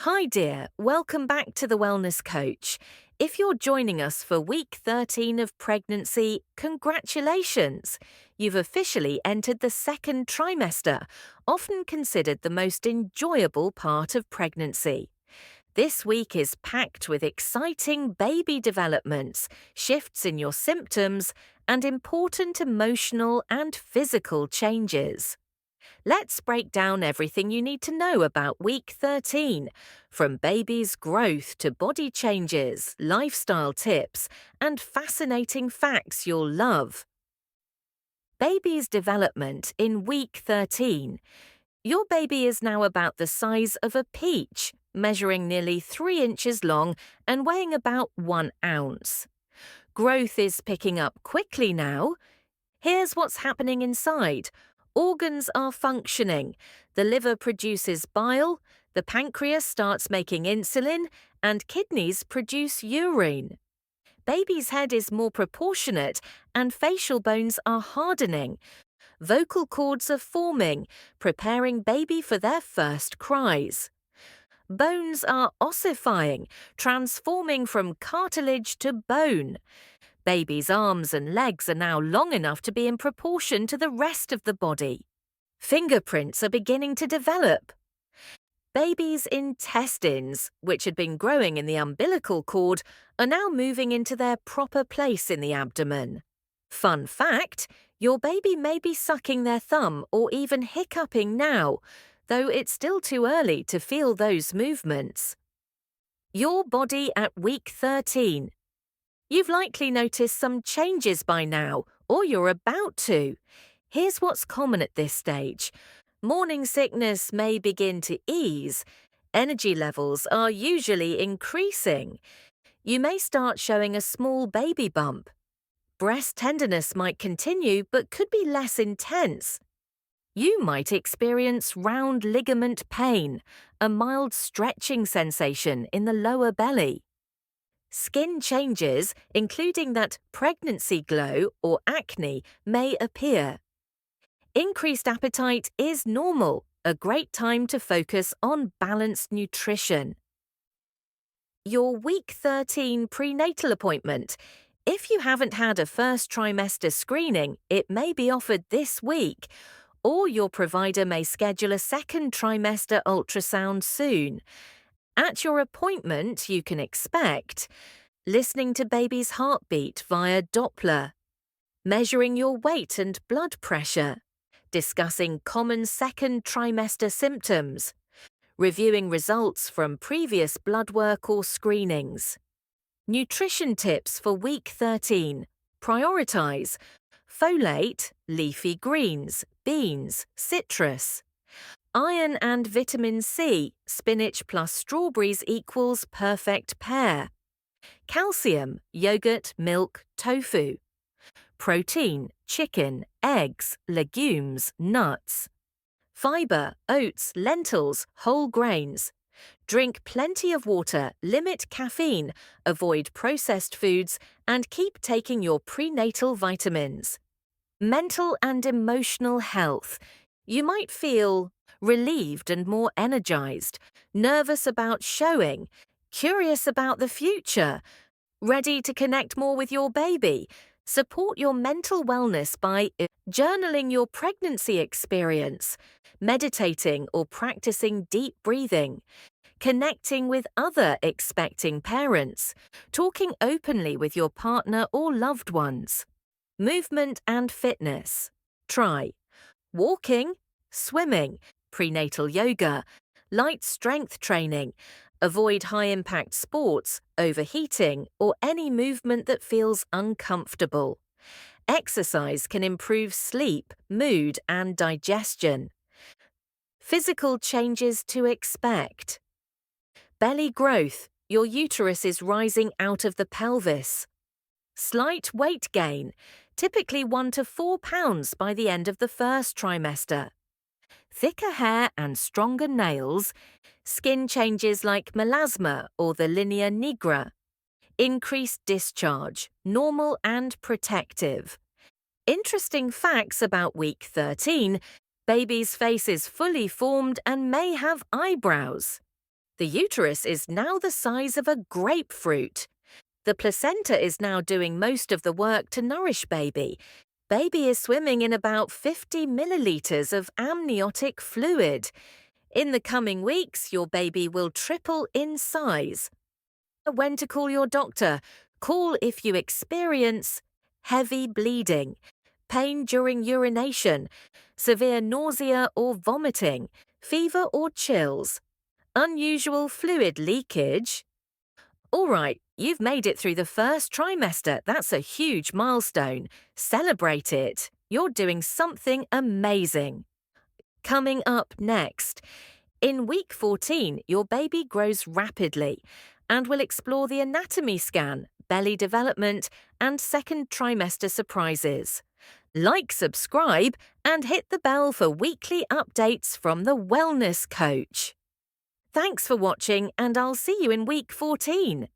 Hi, dear. Welcome back to the Wellness Coach. If you're joining us for week 13 of pregnancy, congratulations! You've officially entered the second trimester, often considered the most enjoyable part of pregnancy. This week is packed with exciting baby developments, shifts in your symptoms, and important emotional and physical changes. Let's break down everything you need to know about week 13, from baby's growth to body changes, lifestyle tips, and fascinating facts you'll love. Baby's development in week 13. Your baby is now about the size of a peach, measuring nearly 3 inches long and weighing about 1 ounce. Growth is picking up quickly now. Here's what's happening inside. Organs are functioning. The liver produces bile, the pancreas starts making insulin, and kidneys produce urine. Baby's head is more proportionate and facial bones are hardening. Vocal cords are forming, preparing baby for their first cries. Bones are ossifying, transforming from cartilage to bone. Baby's arms and legs are now long enough to be in proportion to the rest of the body. Fingerprints are beginning to develop. Baby's intestines, which had been growing in the umbilical cord, are now moving into their proper place in the abdomen. Fun fact, your baby may be sucking their thumb or even hiccuping now, though it's still too early to feel those movements. Your body at week 13. You've likely noticed some changes by now, or you're about to. Here's what's common at this stage. Morning sickness may begin to ease. Energy levels are usually increasing. You may start showing a small baby bump. Breast tenderness might continue but could be less intense. You might experience round ligament pain, a mild stretching sensation in the lower belly. Skin changes, including that pregnancy glow or acne, may appear. Increased appetite is normal, a great time to focus on balanced nutrition. Your week 13 prenatal appointment. If you haven't had a first trimester screening, it may be offered this week, or your provider may schedule a second trimester ultrasound soon. At your appointment, you can expect listening to baby's heartbeat via Doppler, measuring your weight and blood pressure, discussing common second trimester symptoms, reviewing results from previous blood work or screenings. Nutrition tips for week 13. Prioritize folate, leafy greens, beans, citrus. Iron and vitamin C, spinach plus strawberries equals perfect pair. Calcium, yogurt, milk, tofu. Protein, chicken, eggs, legumes, nuts. Fiber, oats, lentils, whole grains. Drink plenty of water, limit caffeine, avoid processed foods, and keep taking your prenatal vitamins. Mental and emotional health. You might feel relieved and more energized, nervous about showing, curious about the future, ready to connect more with your baby. Support your mental wellness by journaling your pregnancy experience, meditating or practicing deep breathing, connecting with other expecting parents, talking openly with your partner or loved ones. Movement and fitness. Try walking, swimming, prenatal yoga, light strength training. Avoid high-impact sports, overheating, or any movement that feels uncomfortable. Exercise can improve sleep, mood, and digestion. Physical changes to expect. Belly growth. Your uterus is rising out of the pelvis. Slight weight gain, typically 1 to 4 pounds by the end of the first trimester. Thicker hair and stronger nails, skin changes like melasma or the linea nigra, increased discharge, normal and protective. Interesting facts about week 13, baby's face is fully formed and may have eyebrows. The uterus is now the size of a grapefruit. The placenta is now doing most of the work to nourish baby. Baby is swimming in about 50 milliliters of amniotic fluid. In the coming weeks, your baby will triple in size. When to call your doctor? Call if you experience heavy bleeding, pain during urination, severe nausea or vomiting, fever or chills, unusual fluid leakage. All right, you've made it through the first trimester. That's a huge milestone. Celebrate it. You're doing something amazing. Coming up next. In week 14, your baby grows rapidly and will explore the anatomy scan, belly development, and second trimester surprises. Like, subscribe, and hit the bell for weekly updates from the Wellness Coach. Thanks for watching, and I'll see you in week 14.